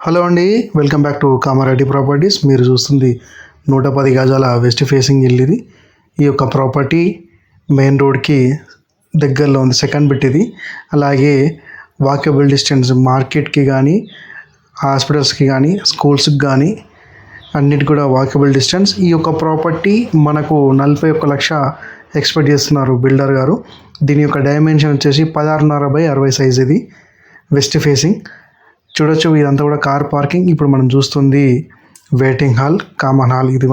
Hello అండి, welcome back to Kamareddy properties. మీరు చూస్తుంది 110 గజాల వెస్ట్ ఫేసింగ్ ఇల్లు. ఇది ఈ యొక్క ప్రాపర్టీ మెయిన్ రోడ్కి దగ్గరలో ఉంది. సెకండ్ బిట్ ఇది. అలాగే వాకబుల్ డిస్టెన్స్ మార్కెట్కి కానీ, హాస్పిటల్స్కి కానీ, స్కూల్స్కి కానీ అన్నిటి కూడా వాకబుల్ డిస్టెన్స్. ఈ యొక్క ప్రాపర్టీ మనకు 41 లక్ష ఎక్స్పెక్ట్ చేస్తున్నారు బిల్డర్ గారు. దీని యొక్క డైమెన్షన్ వచ్చేసి 16.5 సైజ్. ఇది వెస్ట్ ఫేసింగ్. చూడొచ్చు, ఇదంతా కూడా కార్ పార్కింగ్. ఇప్పుడు మనం చూస్తుంది వెయిటింగ్ హాల్, కామన్ హాల్. ఇది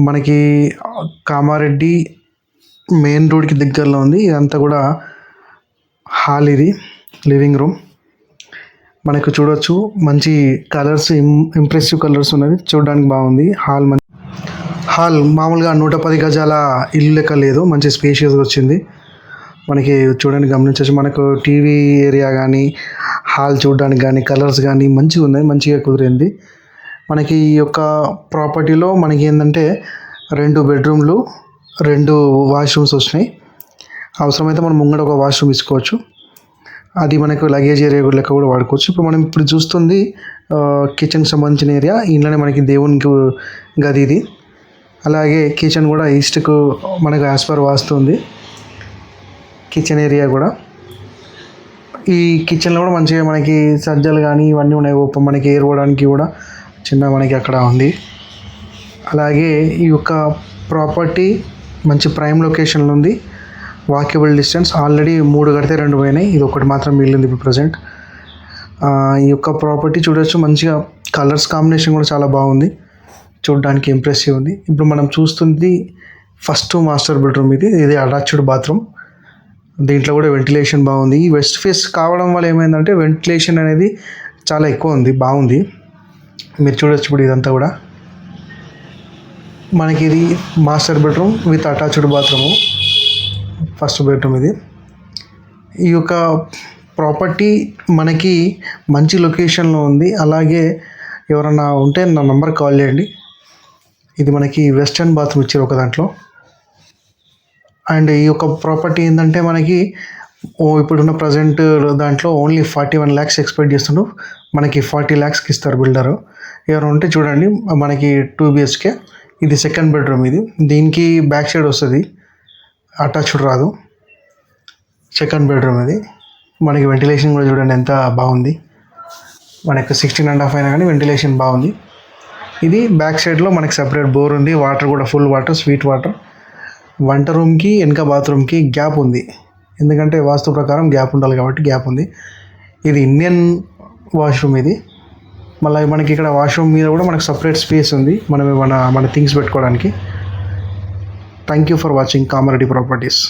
మనకి కామారెడ్డి మెయిన్ రోడ్కి దగ్గరలో ఉంది. ఇదంతా కూడా హాల్. ఇది లివింగ్ రూమ్. మనకు చూడొచ్చు మంచి కలర్స్, ఇంప్రెసివ్ కలర్స్ ఉన్నది. చూడడానికి బాగుంది. హాల్ మామూలుగా 110 గజాల ఇల్లు లెక్క లేదు, మంచి స్పేషియస్గా వచ్చింది. మనకి చూడండి, గమనించవచ్చు. మనకు టీవీ ఏరియా కానీ, హాల్ చూడడానికి కానీ, కలర్స్ కానీ మంచిగా ఉన్నాయి, మంచిగా కుదిరింది. మనకి ఈ యొక్క ప్రాపర్టీలో మనకి ఏంటంటే 2 బెడ్రూమ్లు, 2 వాష్రూమ్స్ వచ్చినాయి. అవసరమైతే మనం ముంగడ ఒక వాష్రూమ్ ఇచ్చుకోవచ్చు. అది మనకు లగేజ్ ఏరియా లెక్క కూడా వాడుకోవచ్చు. ఇప్పుడు చూస్తుంది కిచెన్కి సంబంధించిన ఏరియా. ఇంట్లోనే మనకి దేవునికి గది ఇది. అలాగే కిచెన్ కూడా ఈస్ట్కు మనకు యాజ్ పర్ వాస్తుంది. కిచెన్ ఏరియా కూడా, ఈ కిచెన్లో కూడా మంచిగా మనకి సజ్జలు కానీ ఇవన్నీ ఉన్నాయి. మనకి ఏరుకోవడానికి కూడా చిన్న మనకి అక్కడ ఉంది. అలాగే ఈ యొక్క ప్రాపర్టీ మంచి ప్రైమ్ లొకేషన్లో ఉంది. Walkable distance. ఆల్రెడీ 3 కడితే 2 పోయినాయి. ఇది ఒకటి మాత్రం మిగిలింది ఇప్పుడు ప్రజెంట్. ఈ యొక్క ప్రాపర్టీ చూడవచ్చు, మంచిగా కలర్స్ కాంబినేషన్ కూడా చాలా బాగుంది, చూడడానికి ఇంప్రెసివ్ ఉంది. ఇప్పుడు మనం చూస్తుంది ఫస్ట్ మాస్టర్ బెడ్రూమ్. ఇది అటాచ్డ్ బాత్రూమ్. దీంట్లో కూడా వెంటిలేషన్ బాగుంది. ఈ వెస్ట్ ఫేస్ కావడం వల్ల ఏమైందంటే వెంటిలేషన్ అనేది చాలా ఎక్కువ ఉంది, బాగుంది. మీరు చూడొచ్చు. ఇప్పుడు ఇదంతా కూడా మనకి ఇది master bedroom with attached bathroom. First bedroom ఇది. ఈ యొక్క ప్రాపర్టీ మనకి మంచి లొకేషన్లో ఉంది. అలాగే ఎవరన్నా ఉంటే నా నెంబర్ కాల్ చేయండి. ఇది మనకి వెస్టర్న్ బాత్రూమ్ ఇచ్చారు ఒక దాంట్లో. అండ్ ఈ యొక్క ప్రాపర్టీ ఏంటంటే మనకి ఇప్పుడున్న ప్రజెంట్ దాంట్లో ఓన్లీ 41 lakhs ఎక్స్పెక్ట్ చేస్తుండ్రు. మనకి 40 lakhsకి ఇస్తారు బిల్డరు. ఎవరు ఉంటే చూడండి. మనకి 2 BHK. ఇది సెకండ్ బెడ్రూమ్. ఇది దీనికి బ్యాక్ సైడ్ వస్తుంది, అటాచ్డ్ రాదు. సెకండ్ బెడ్రూమ్ ఇది. మనకి వెంటిలేషన్ కూడా చూడండి ఎంత బాగుంది. మనకి 16.5 అయినా కానీ వెంటిలేషన్ బాగుంది. ఇది బ్యాక్ సైడ్లో మనకి సపరేట్ బోర్ ఉంది. వాటర్ కూడా ఫుల్ వాటర్, స్వీట్ వాటర్. వంట రూమ్కి వెనక బాత్రూమ్కి గ్యాప్ ఉంది, ఎందుకంటే వాస్తు ప్రకారం గ్యాప్ ఉండాలి కాబట్టి గ్యాప్ ఉంది. ఇది ఇండియన్ వాష్రూమ్. ఇది మళ్ళీ మనకి ఇక్కడ వాష్రూమ్ మీద కూడా మనకు సపరేట్ స్పేస్ ఉంది, మన థింగ్స్ పెట్టుకోవడానికి. Thank you for watching Kamareddy properties.